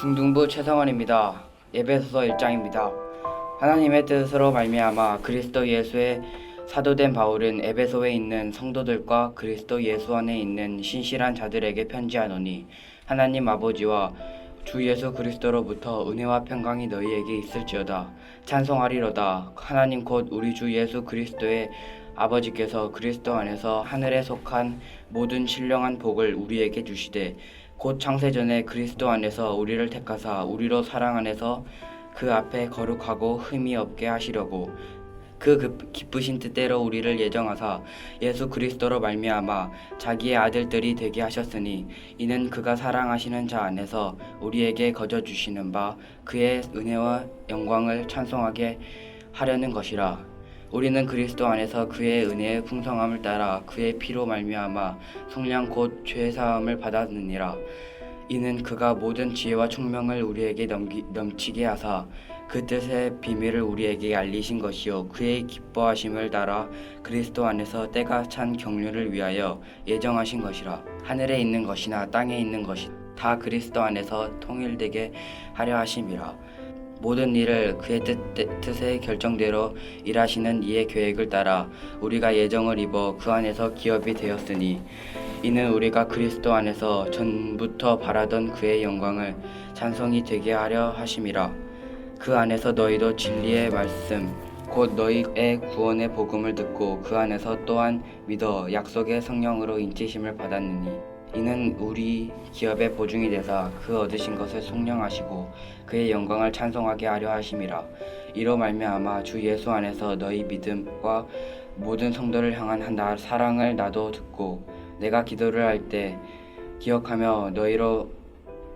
중등부 최성원입니다. 에베소서 1장입니다. 하나님의 뜻으로 말미암아 그리스도 예수의 사도된 바울은 에베소에 있는 성도들과 그리스도 예수 안에 있는 신실한 자들에게 편지하노니, 하나님 아버지와 주 예수 그리스도로부터 은혜와 평강이 너희에게 있을지어다. 찬송하리로다. 하나님 곧 우리 주 예수 그리스도의 아버지께서 그리스도 안에서 하늘에 속한 모든 신령한 복을 우리에게 주시되, 곧 창세전에 그리스도 안에서 우리를 택하사 우리로 사랑 안에서 그 앞에 거룩하고 흠이 없게 하시려고 그 기쁘신 뜻대로 우리를 예정하사 예수 그리스도로 말미암아 자기의 아들들이 되게 하셨으니, 이는 그가 사랑하시는 자 안에서 우리에게 거저 주시는 바 그의 은혜와 영광을 찬송하게 하려는 것이라. 우리는 그리스도 안에서 그의 은혜의 풍성함을 따라 그의 피로 말미암아 성령 곧 죄 사함을 받았느니라. 이는 그가 모든 지혜와 총명을 우리에게 넘치게 하사 그 뜻의 비밀을 우리에게 알리신 것이요, 그의 기뻐하심을 따라 그리스도 안에서 때가 찬 경륜을 위하여 예정하신 것이라. 하늘에 있는 것이나 땅에 있는 것이 다 그리스도 안에서 통일되게 하려 하심이라. 모든 일을 그의 뜻의 결정대로 일하시는 이의 계획을 따라 우리가 예정을 입어 그 안에서 기업이 되었으니, 이는 우리가 그리스도 안에서 전부터 바라던 그의 영광을 찬송이 되게 하려 하심이라. 그 안에서 너희도 진리의 말씀 곧 너희의 구원의 복음을 듣고 그 안에서 또한 믿어 약속의 성령으로 인치심을 받았느니, 이는 우리 기업의 보증이 되사 그 얻으신 것을 속량하시고 그의 영광을 찬송하게 하려 하심이라. 이로 말미암아 주 예수 안에서 너희 믿음과 모든 성도를 향한 사랑을 나도 듣고, 내가 기도를 할 때 기억하며 너희로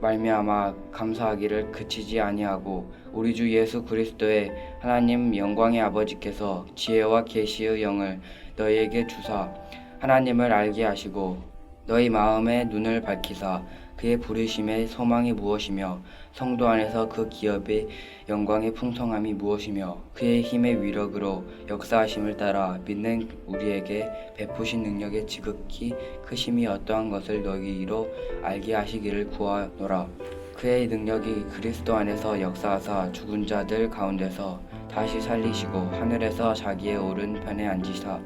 말미암아 감사하기를 그치지 아니하고, 우리 주 예수 그리스도의 하나님 영광의 아버지께서 지혜와 계시의 영을 너희에게 주사 하나님을 알게 하시고 너희 마음의 눈을 밝히사 그의 부르심의 소망이 무엇이며 성도 안에서 그 기업의 영광의 풍성함이 무엇이며 그의 힘의 위력으로 역사하심을 따라 믿는 우리에게 베푸신 능력의 지극히 크심이 어떠한 것을 너희로 알게 하시기를 구하노라. 그의 능력이 그리스도 안에서 역사하사 죽은 자들 가운데서 다시 살리시고 하늘에서 자기의 오른편에 앉으사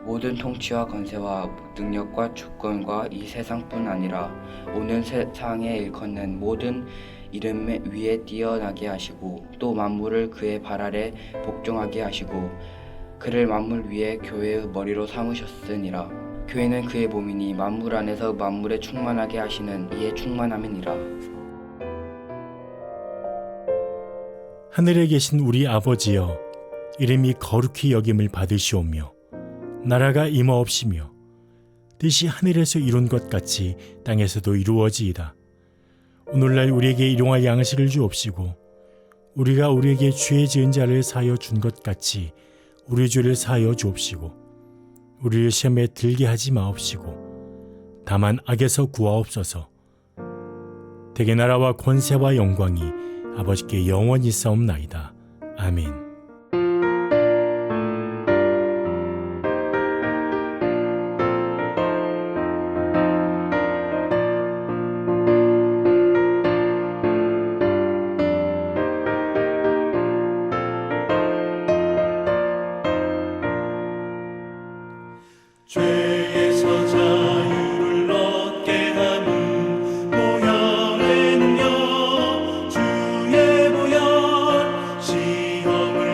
모든 통치와 권세와 능력과 주권과 이 세상뿐 아니라 오는 세상에 일컫는 모든 이름 위에 뛰어나게 하시고, 또 만물을 그의 발 아래 복종하게 하시고 그를 만물 위에 교회의 머리로 삼으셨으니라. 교회는 그의 몸이니 만물 안에서 만물에 충만하게 하시는 이의 충만함이니라. 하늘에 계신 우리 아버지여, 이름이 거룩히 여김을 받으시오며 나라가 임하옵시며 뜻이 하늘에서 이룬 것 같이 땅에서도 이루어지이다. 오늘날 우리에게 일용할 양식을 주옵시고, 우리가 우리에게 죄 지은 자를 사하여 준 것 같이 우리 죄를 사하여 주옵시고, 우리를 시험에 들게 하지 마옵시고 다만 악에서 구하옵소서. 대개 나라와 권세와 영광이 아버지께 영원히 싸움나이다. 아멘. 죄에서 자유를 얻게 하는 보혈은요, 주의 보혈, 시험을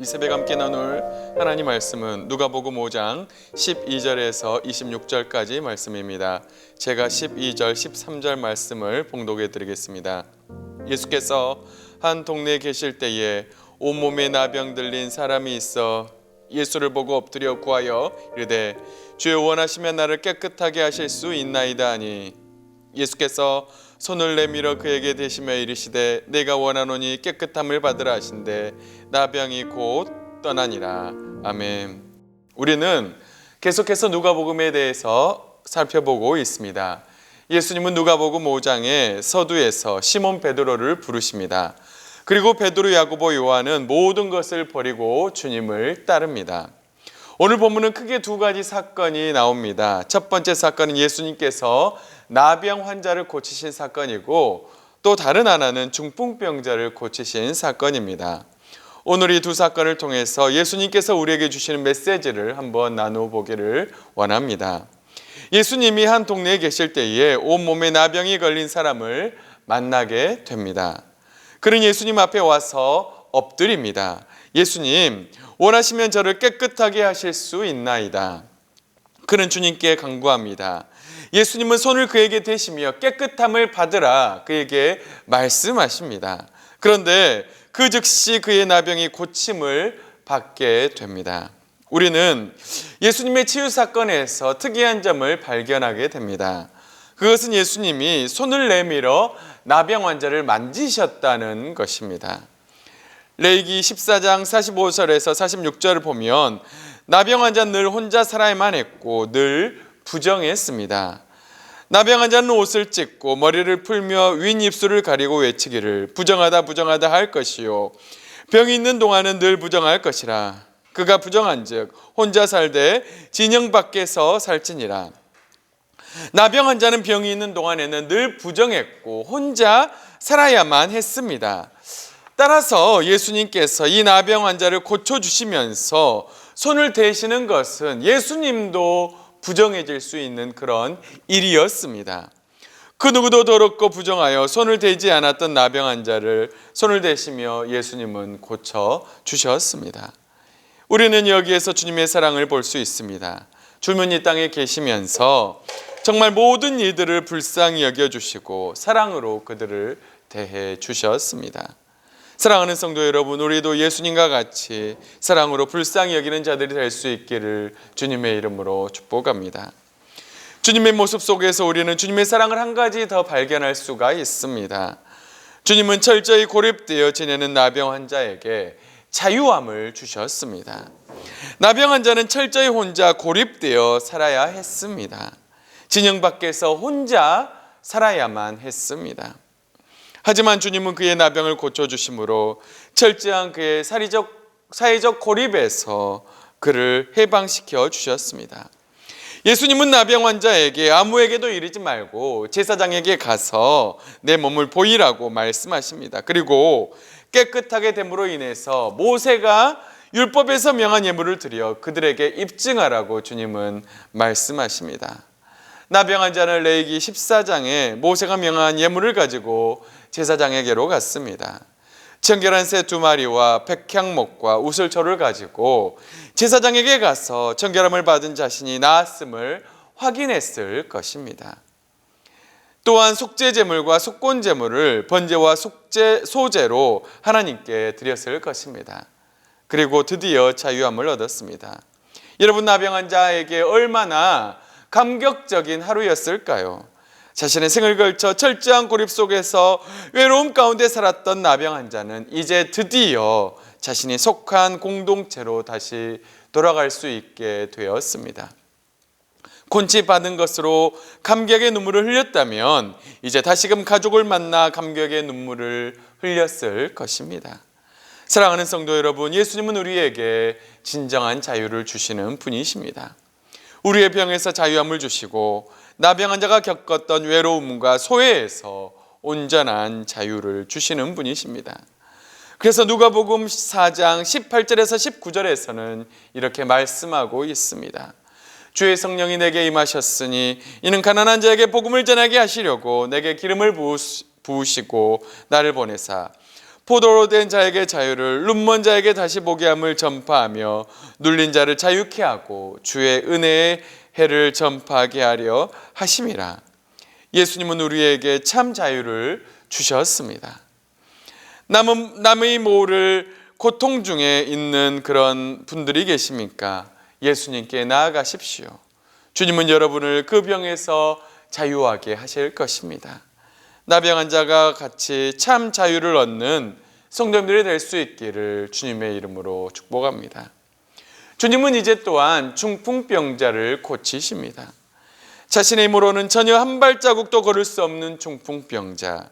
이 새벽 함께 나눌 하나님 말씀은 누가복음 5장 12절에서 26절까지 말씀입니다. 제가 12절, 13절 말씀을 봉독해 드리겠습니다. 예수께서 한 동네에 계실 때에 온몸에 나병 들린 사람이 있어 예수를 보고 엎드려 구하여 이르되 주여 원하시면 나를 깨끗하게 하실 수 있나이다 하니 예수께서 손을 내밀어 그에게 대시며 이르시되 내가 원하노니 깨끗함을 받으라 하신대 나병이 곧 떠나니라. 아멘. 우리는 계속해서 누가복음에 대해서 살펴보고 있습니다. 예수님은 누가복음 5장의 서두에서 시몬 베드로를 부르십니다. 그리고 베드로, 야고보, 요한은 모든 것을 버리고 주님을 따릅니다. 오늘 본문은 크게 두 가지 사건이 나옵니다. 첫 번째 사건은 예수님께서 나병 환자를 고치신 사건이고 또 다른 하나는 중풍병자를 고치신 사건입니다. 오늘 이 두 사건을 통해서 예수님께서 우리에게 주시는 메시지를 한번 나눠보기를 원합니다. 예수님이 한 동네에 계실 때에 온몸에 나병이 걸린 사람을 만나게 됩니다. 그는 예수님 앞에 와서 엎드립니다. 예수님, 원하시면 저를 깨끗하게 하실 수 있나이다. 그는 주님께 간구합니다. 예수님은 손을 그에게 대시며 깨끗함을 받으라 그에게 말씀하십니다. 그런데 그 즉시 그의 나병이 고침을 받게 됩니다. 우리는 예수님의 치유 사건에서 특이한 점을 발견하게 됩니다. 그것은 예수님이 손을 내밀어 나병 환자를 만지셨다는 것입니다. 레위기 14장 45절에서 46절을 보면 나병 환자는 늘 혼자 살아야만 했고 늘 부정했습니다. 나병 환자는 옷을 찢고 머리를 풀며 윗입술을 가리고 외치기를 부정하다 부정하다 할 것이요 병이 있는 동안은 늘 부정할 것이라. 그가 부정한즉 혼자 살되 진영 밖에서 살지니라. 나병 환자는 병이 있는 동안에는 늘 부정했고 혼자 살아야만 했습니다. 따라서 예수님께서 이 나병 환자를 고쳐주시면서 손을 대시는 것은 예수님도 부정해질 수 있는 그런 일이었습니다. 그 누구도 더럽고 부정하여 손을 대지 않았던 나병 환자를 손을 대시며 예수님은 고쳐주셨습니다. 우리는 여기에서 주님의 사랑을 볼 수 있습니다. 주님은 이 땅에 계시면서 정말 모든 이들을 불쌍히 여겨주시고 사랑으로 그들을 대해 주셨습니다. 사랑하는 성도 여러분, 우리도 예수님과 같이 사랑으로 불쌍히 여기는 자들이 될 수 있기를 주님의 이름으로 축복합니다. 주님의 모습 속에서 우리는 주님의 사랑을 한 가지 더 발견할 수가 있습니다. 주님은 철저히 고립되어 지내는 나병 환자에게 자유함을 주셨습니다. 나병 환자는 철저히 혼자 고립되어 살아야 했습니다. 진영 밖에서 혼자 살아야만 했습니다. 하지만 주님은 그의 나병을 고쳐주심으로 철저한 그의 사회적 고립에서 그를 해방시켜 주셨습니다. 예수님은 나병 환자에게 아무에게도 이르지 말고 제사장에게 가서 내 몸을 보이라고 말씀하십니다. 그리고 깨끗하게 됨으로 인해서 모세가 율법에서 명한 예물을 드려 그들에게 입증하라고 주님은 말씀하십니다. 나병 환자는 레위기 14장에 모세가 명한 예물을 가지고 제사장에게로 갔습니다. 청결한 새 2마리와 백향목과 우슬초를 가지고 제사장에게 가서 청결함을 받은 자신이 나았음을 확인했을 것입니다. 또한 속죄제물과 속건제물을 번제와 소제로 하나님께 드렸을 것입니다. 그리고 드디어 자유함을 얻었습니다. 여러분, 나병 환자에게 얼마나 감격적인 하루였을까요? 자신의 생을 걸쳐 철저한 고립 속에서 외로움 가운데 살았던 나병 환자는 이제 드디어 자신이 속한 공동체로 다시 돌아갈 수 있게 되었습니다. 곤치받은 것으로 감격의 눈물을 흘렸다면 이제 다시금 가족을 만나 감격의 눈물을 흘렸을 것입니다. 사랑하는 성도 여러분, 예수님은 우리에게 진정한 자유를 주시는 분이십니다. 우리의 병에서 자유함을 주시고 나병 환자가 겪었던 외로움과 소외에서 온전한 자유를 주시는 분이십니다. 그래서 누가복음 4장 18절에서 19절에서는 이렇게 말씀하고 있습니다. 주의 성령이 내게 임하셨으니 이는 가난한 자에게 복음을 전하게 하시려고 내게 기름을 부으시고 나를 보내사 포도로 된 자에게 자유를, 눈먼 자에게 다시 보게 함을 전파하며 눌린 자를 자유케 하고 주의 은혜의 해를 전파하게 하려 하심이라. 예수님은 우리에게 참 자유를 주셨습니다. 남의 모를 고통 중에 있는 그런 분들이 계십니까? 예수님께 나아가십시오. 주님은 여러분을 그 병에서 자유하게 하실 것입니다. 나병한 자가 같이 참 자유를 얻는 성도님들이 될 수 있기를 주님의 이름으로 축복합니다. 주님은 이제 또한 중풍병자를 고치십니다. 자신의 힘으로는 전혀 한 발자국도 걸을 수 없는 중풍병자,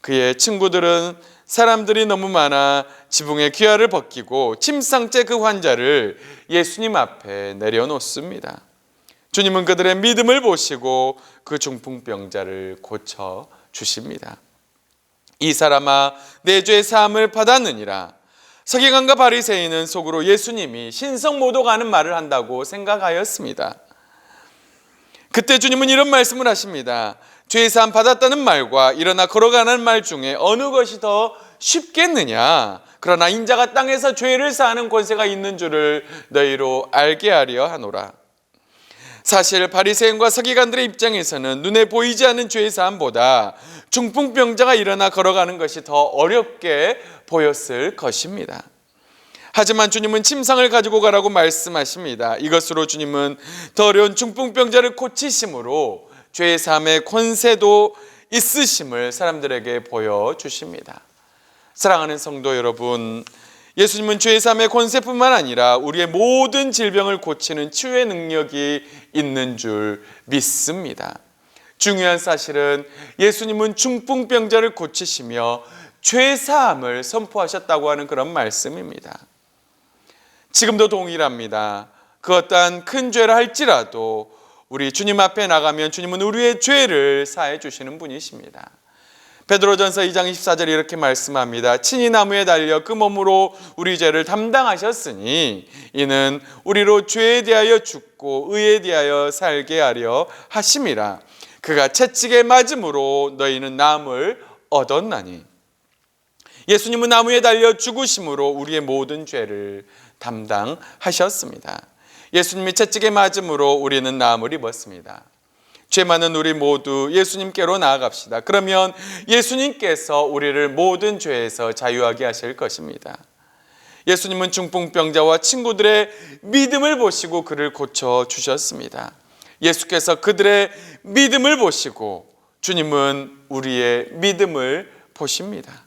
그의 친구들은 사람들이 너무 많아 지붕의 귀화를 벗기고 침상째 그 환자를 예수님 앞에 내려놓습니다. 주님은 그들의 믿음을 보시고 그 중풍병자를 고쳐 주십니다. 이 사람아, 내 죄의 사함을 받았느니라. 서기관과 바리새인은 속으로 예수님이 신성모독하는 말을 한다고 생각하였습니다. 그때 주님은 이런 말씀을 하십니다. 죄의 사함 받았다는 말과 일어나 걸어가는 말 중에 어느 것이 더 쉽겠느냐? 그러나 인자가 땅에서 죄를 사하는 권세가 있는 줄을 너희로 알게 하려 하노라. 사실 바리새인과 서기관들의 입장에서는 눈에 보이지 않는 죄의 사함보다 중풍병자가 일어나 걸어가는 것이 더 어렵게 보였을 것입니다. 하지만 주님은 침상을 가지고 가라고 말씀하십니다. 이것으로 주님은 더 어려운 중풍병자를 고치심으로 죄의 사함의 권세도 있으심을 사람들에게 보여주십니다. 사랑하는 성도 여러분, 예수님은 죄의 사함의 권세뿐만 아니라 우리의 모든 질병을 고치는 치유의 능력이 있는 줄 믿습니다. 중요한 사실은 예수님은 중풍병자를 고치시며 죄 사함을 선포하셨다고 하는 그런 말씀입니다. 지금도 동일합니다. 그 어떠한 큰 죄를 할지라도 우리 주님 앞에 나가면 주님은 우리의 죄를 사해 주시는 분이십니다. 베드로전서 2장 24절에 이렇게 말씀합니다. 친히 나무에 달려 그 몸으로 우리 죄를 담당하셨으니 이는 우리로 죄에 대하여 죽고 의에 대하여 살게 하려 하심이라. 그가 채찍에 맞음으로 너희는 나음을 얻었나니. 예수님은 나무에 달려 죽으심으로 우리의 모든 죄를 담당하셨습니다. 예수님이 채찍에 맞음으로 우리는 나음을 입었습니다. 죄 많은 우리 모두 예수님께로 나아갑시다. 그러면 예수님께서 우리를 모든 죄에서 자유하게 하실 것입니다. 예수님은 중풍병자와 친구들의 믿음을 보시고 그를 고쳐주셨습니다. 예수께서 그들의 믿음을 보시고 주님은 우리의 믿음을 보십니다.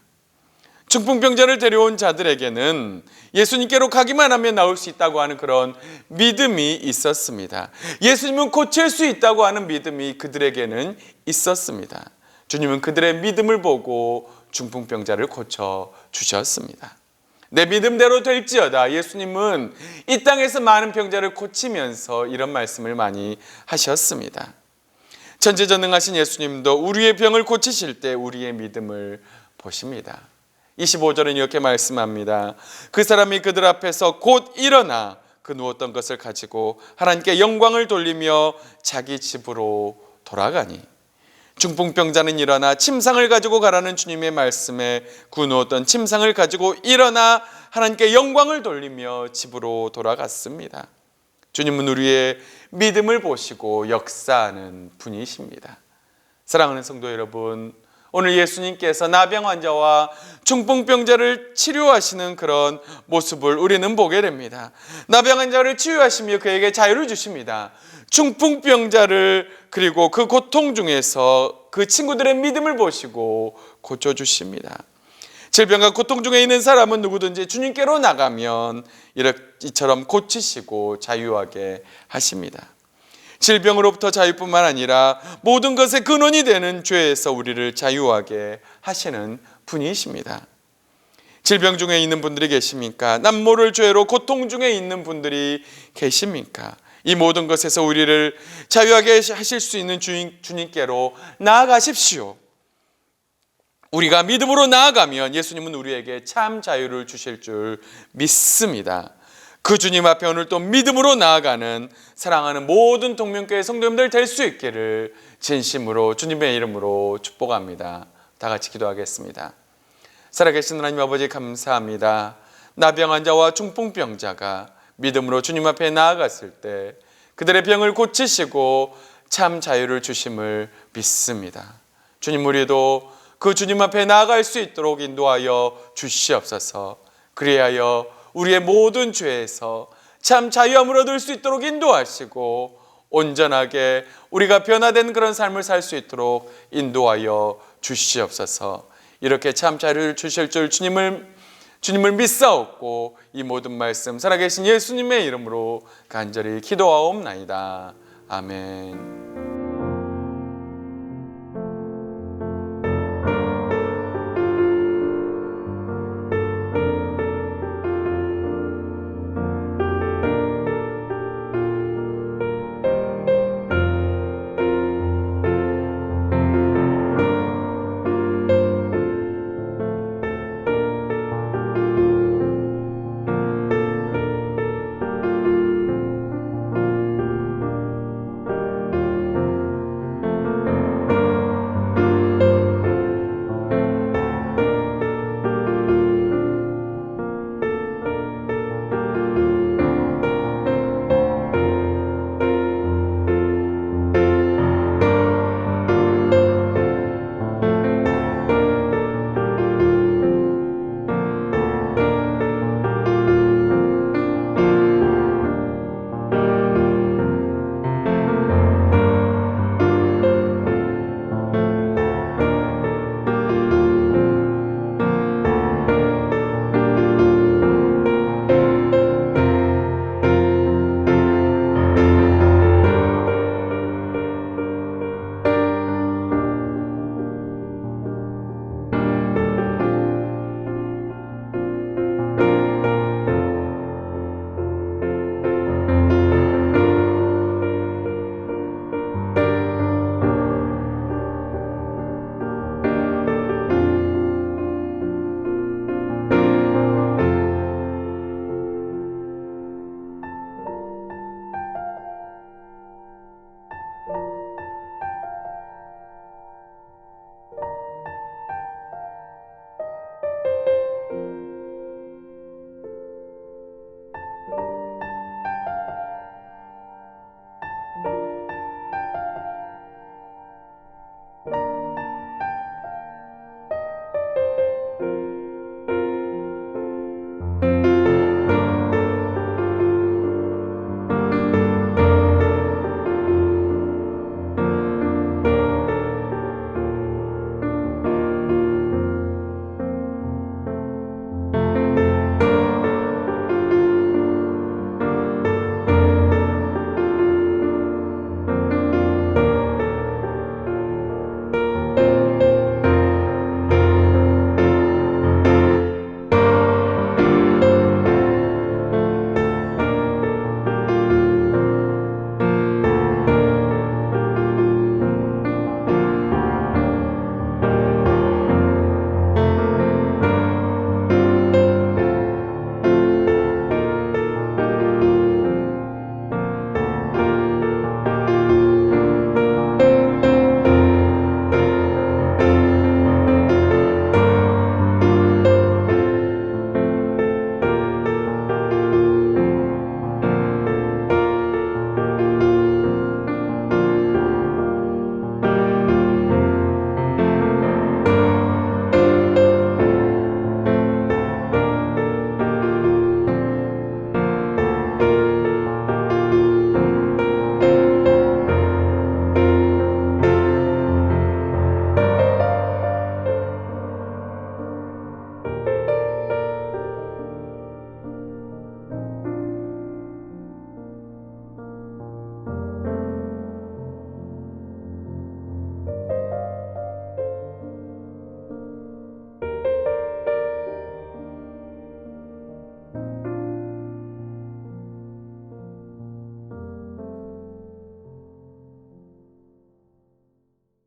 중풍병자를 데려온 자들에게는 예수님께로 가기만 하면 나올 수 있다고 하는 그런 믿음이 있었습니다. 예수님은 고칠 수 있다고 하는 믿음이 그들에게는 있었습니다. 주님은 그들의 믿음을 보고 중풍병자를 고쳐주셨습니다. 내 믿음대로 될지어다. 예수님은 이 땅에서 많은 병자를 고치면서 이런 말씀을 많이 하셨습니다. 전지전능하신 예수님도 우리의 병을 고치실 때 우리의 믿음을 보십니다. 25절은 이렇게 말씀합니다. 그 사람이 그들 앞에서 곧 일어나 그 누웠던 것을 가지고 하나님께 영광을 돌리며 자기 집으로 돌아가니. 중풍병자는 일어나 침상을 가지고 가라는 주님의 말씀에 그 누웠던 침상을 가지고 일어나 하나님께 영광을 돌리며 집으로 돌아갔습니다. 주님은 우리의 믿음을 보시고 역사하는 분이십니다. 사랑하는 성도 여러분, 오늘 예수님께서 나병 환자와 중풍병자를 치료하시는 그런 모습을 우리는 보게 됩니다. 나병 환자를 치유하시며 그에게 자유를 주십니다. 중풍병자를 그리고 그 고통 중에서 그 친구들의 믿음을 보시고 고쳐주십니다. 질병과 고통 중에 있는 사람은 누구든지 주님께로 나가면 이처럼 고치시고 자유하게 하십니다. 질병으로부터 자유뿐만 아니라 모든 것의 근원이 되는 죄에서 우리를 자유하게 하시는 분이십니다. 질병 중에 있는 분들이 계십니까? 남모를 죄로 고통 중에 있는 분들이 계십니까? 이 모든 것에서 우리를 자유하게 하실 수 있는 주님께로 나아가십시오. 우리가 믿음으로 나아가면 예수님은 우리에게 참 자유를 주실 줄 믿습니다. 그 주님 앞에 오늘 또 믿음으로 나아가는 사랑하는 모든 동명교회 성도님들 될 수 있기를 진심으로 주님의 이름으로 축복합니다. 다 같이 기도하겠습니다. 살아계신 하나님 아버지 감사합니다. 나병 환자와 중풍병자가 믿음으로 주님 앞에 나아갔을 때 그들의 병을 고치시고 참 자유를 주심을 믿습니다. 주님, 우리도 그 주님 앞에 나아갈 수 있도록 인도하여 주시옵소서. 그리하여 우리의 모든 죄에서 참 자유함을 얻을 수 있도록 인도하시고 온전하게 우리가 변화된 그런 삶을 살 수 있도록 인도하여 주시옵소서. 이렇게 참 자유를 주실 줄 주님을 믿사옵고 이 모든 말씀 살아계신 예수님의 이름으로 간절히 기도하옵나이다. 아멘.